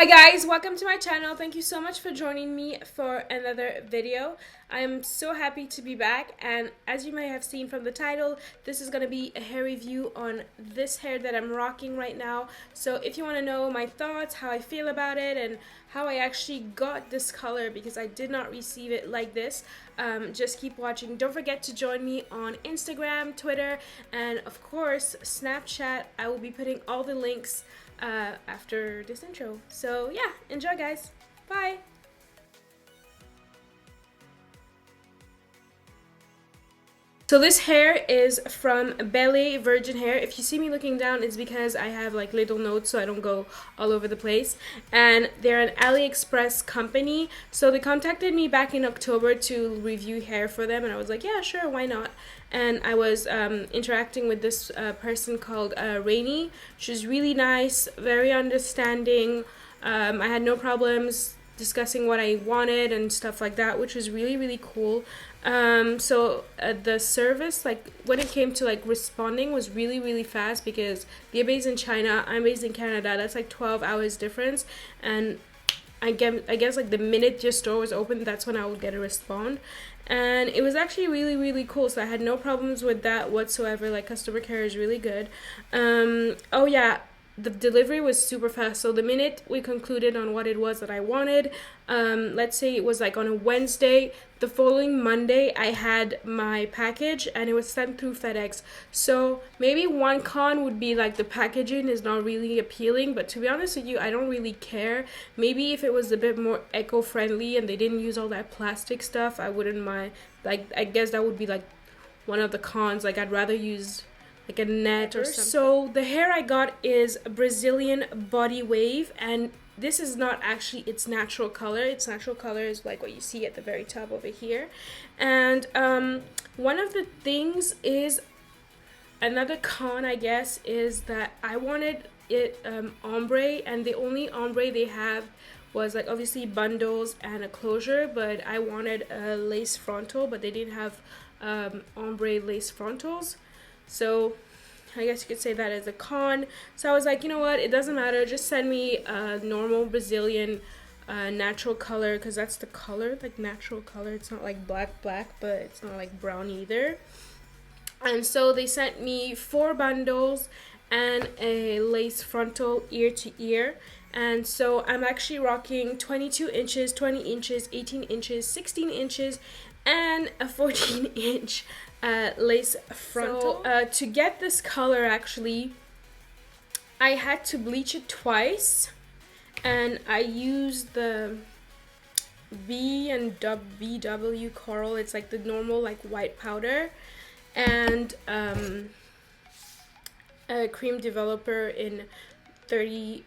Hi guys, welcome to my channel. Thank you so much for joining me for another video. I am so happy to be back, and as you may have seen from the title, this is going to be a hair review on this hair that I'm rocking right now. So if you want to know my thoughts, how I feel about it, and how I actually got this color, because I did not receive it like this, just keep watching. Don't forget to join me on Instagram, Twitter, and of course Snapchat. I will be putting all the links after this intro. So yeah, enjoy guys. Bye. So this hair is from BELE Virgin Hair. If you see me looking down, it's because I have like little notes so I don't go all over the place. And they're an AliExpress company. So they contacted me back in October to review hair for them, and I was like, yeah, sure, why not? And I was interacting with this person called Rainy. She's really nice, very understanding. I had no problems discussing what I wanted and stuff like that, which was really, really cool. So the service, like when it came to like responding, was really, really fast, because they're based in China, I'm based in Canada. That's like 12 hours difference, and I guess like the minute your store was open, that's when I would get a respond. And it was actually really, really cool. So I had no problems with that whatsoever. Like, customer care is really good. Oh yeah, the delivery was super fast. So the minute we concluded on what it was that I wanted, let's say it was like on a Wednesday, the following Monday I had my package and it was sent through FedEx. So maybe one con would be like the packaging is not really appealing, but to be honest with you, I don't really care. Maybe if it was a bit more eco-friendly and they didn't use all that plastic stuff, I wouldn't mind. Like, I guess that would be like one of the cons. Like, I'd rather use like a net or something. So the hair I got is a Brazilian body wave, and this is not actually its natural color. Its natural color is like what you see at the very top over here. And one of the things is, another con I guess, is that I wanted it ombre, and the only ombre they have was like obviously bundles and a closure, but I wanted a lace frontal, but they didn't have ombre lace frontals. So I guess you could say that as a con. So I was like, you know what, it doesn't matter, just send me a normal Brazilian natural color, because that's the color, like natural color. It's not like black, but it's not like brown either. And so they sent me 4 bundles and a lace frontal ear to ear. And so I'm actually rocking 22 inches, 20 inches, 18 inches, 16 inches, and a 14-inch lace frontal. So, to get this color, actually, I had to bleach it twice, and I used the BW coral. It's like the normal like white powder, and a cream developer in 30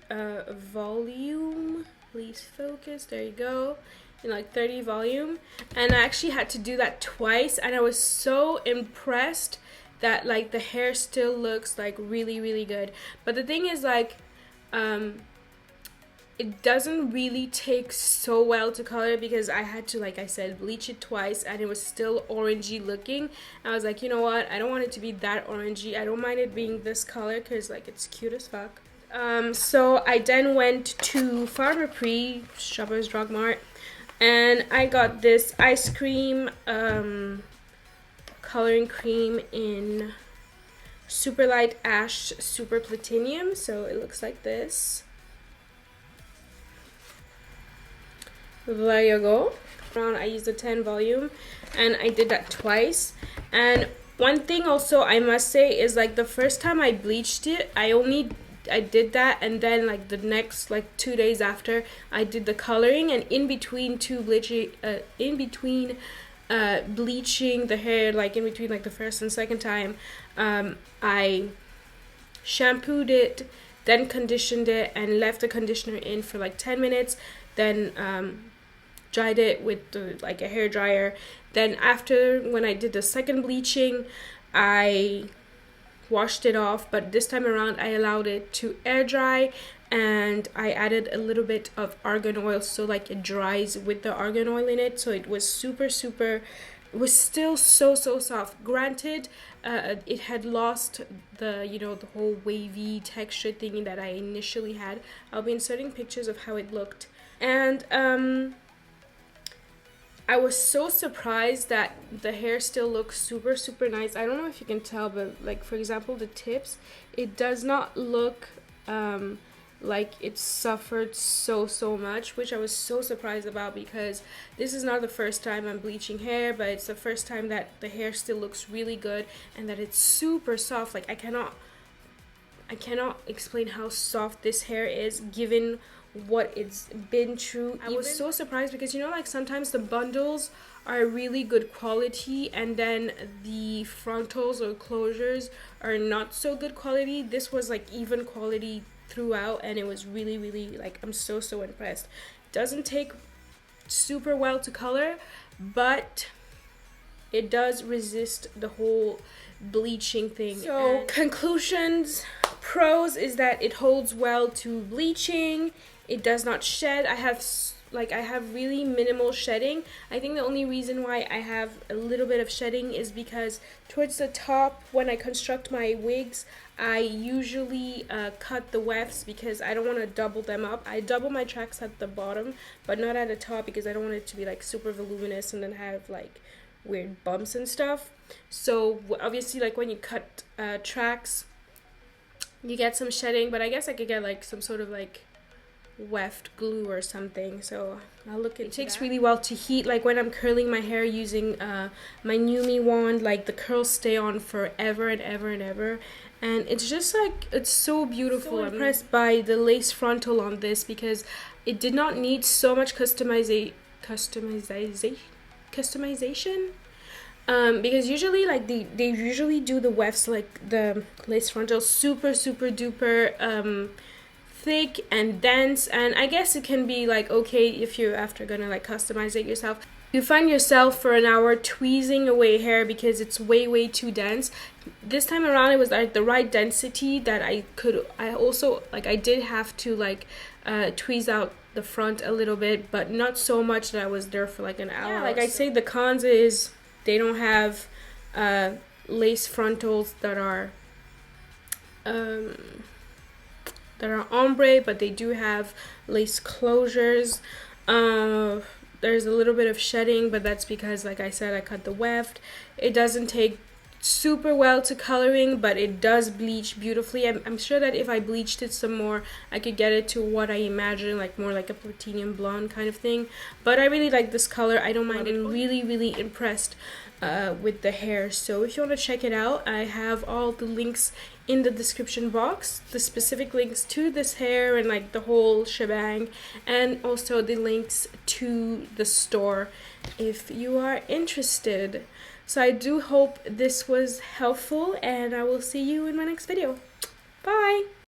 volume. Please focus. There you go. In like 30 volume, and I actually had to do that twice, and I was so impressed that like the hair still looks like really, really good. But the thing is, like, it doesn't really take so well to color, because I had to, like I said, bleach it twice, and it was still orangey looking. And I was like, you know what, I don't want it to be that orangey. I don't mind it being this color, because like it's cute as fuck. So I then went to Pharmaprix, Shoppers Drug Mart, and I got this ice cream coloring cream in Superlight Ash Super Platinum. So it looks like this. There you go. I used a 10 volume, and I did that twice. And one thing also I must say is, like, the first time I bleached it, I did that, and then like the next like 2 days after, I did the coloring, and in between bleaching the hair, like in between like the first and second time, I shampooed it, then conditioned it, and left the conditioner in for like 10 minutes, then dried it with like a hair dryer. Then after, when I did the second bleaching, I washed it off, but this time around I allowed it to air dry, and I added a little bit of argan oil, so like it dries with the argan oil in it. So it was super, super was still so soft. Granted, it had lost the, you know, the whole wavy texture thingy that I initially had. I'll be inserting pictures of how it looked. And I was so surprised that the hair still looks super nice. I don't know if you can tell, but like, for example, the tips, it does not look like it suffered so much, which I was so surprised about, because this is not the first time I'm bleaching hair, but it's the first time that the hair still looks really good and that it's super soft. Like, I cannot explain how soft this hair is given what it's been through. I was so surprised because, you know, like sometimes the bundles are really good quality and then the frontals or closures are not so good quality. This was like even quality throughout, and it was really like, I'm so impressed. It doesn't take super well to color, but it does resist the whole bleaching thing. So conclusions, pros is that it holds well to bleaching. It does not shed. I have really minimal shedding. I think the only reason why I have a little bit of shedding is because towards the top, when I construct my wigs, I usually cut the wefts because I don't want to double them up. I double my tracks at the bottom, but not at the top, because I don't want it to be like super voluminous and then have like weird bumps and stuff. So obviously, like when you cut tracks, you get some shedding, but I guess I could get like some sort of like weft glue or something, so I'll look into it. Takes really well to heat. Like when I'm curling my hair using my Numi wand, like the curls stay on forever and ever, and it's just like, it's so beautiful. I'm impressed by the lace frontal on this because it did not need so much customization. Because usually like they usually do the wefts, like the lace frontal, super duper thick and dense, and I guess it can be like okay if you're after gonna like customize it yourself. You find yourself for an hour tweezing away hair because it's way too dense. This time around it was like the right density that I also like, I did have to like tweeze out the front a little bit, but not so much that I was there for like an hour. Yeah, like I'd say the cons is they don't have lace frontals that are ombre, but they do have lace closures. There's a little bit of shedding, but that's because, like I said, I cut the weft. It doesn't take super well to coloring, but it does bleach beautifully. I'm sure that if I bleached it some more, I could get it to what I imagine, like more like a platinum blonde kind of thing. But I really like this color. I don't mind it. I'm really impressed with the hair. So if you want to check it out, I have all the links in the description box, the specific links to this hair and like the whole shebang, and also the links to the store if you are interested. So I do hope this was helpful, and I will see you in my next video. Bye!